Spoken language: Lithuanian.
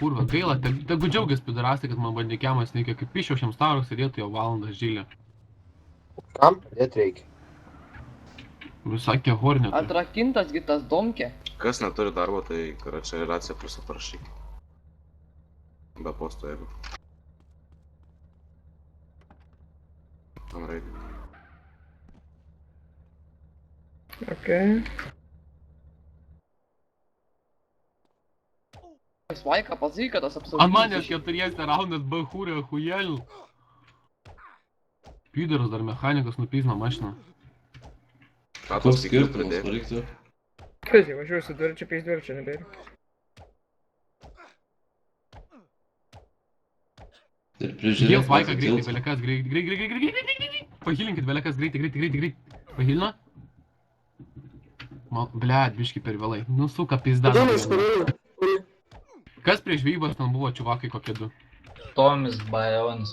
kurva, gaila, tegu džiaugias pidarastai, kad man bandikiamas nereikia, kaip pišiau šiam starui sėdėtų jau valandą žylę. Kam padėt reikia? Visakė hornetą. Atrakintas gitas domkė. Kas neturi darbo, tai karočią raciją pliusą parašyk. Be posto, jeigu. Alright. Okei. Svaiką pasakyk, kad tas apsauginis. Ant manęs keturiese raundas bahūrė hujelų. Pydaras dar mechanikas nupizno mašiną. Ką Koks tos stiklių skirtumas, pridėk? varikti? Kviziai, važiuoju su dviračiu, peis dviračiu, nebėri. Ir Gėl prižiūrėk, svaiką greitai, velekas, greitai. Pahilinkit velekas, greitai. Pahilina? Blet, biški per vėlai. Nu suka pizda. Kas prieš žvejybas ten buvo, čiuvakai kokie du? Tomis Bajonis.